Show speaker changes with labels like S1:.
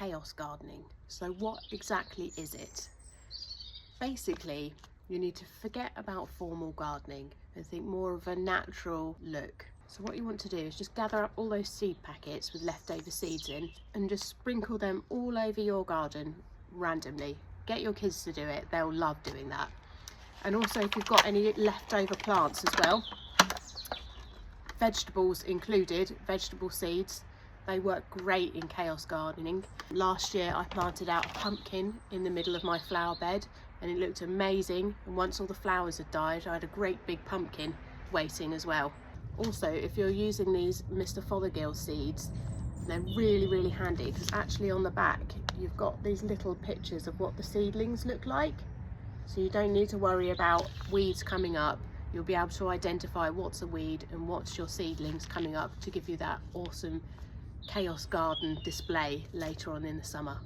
S1: chaos gardening. So what exactly is it? Basically, you need to forget about formal gardening and think more of a natural look. So what you want to do is just gather up all those seed packets with leftover seeds in and just sprinkle them all over your garden randomly. Get your kids to do it, they'll love doing that. And also if you've got any leftover plants as well, vegetables included, vegetable seeds, they work great in chaos gardening. Last year I planted out a pumpkin in the middle of my flower bed and it looked amazing, and once all the flowers had died I had a great big pumpkin waiting as well. Also, if you're using these Mr. Fothergill seeds, they're really handy because actually on the back you've got these little pictures of what the seedlings look like, so you don't need to worry about weeds coming up. You'll be able to identify what's a weed and what's your seedlings coming up to give you that awesome chaos garden display later on in the summer.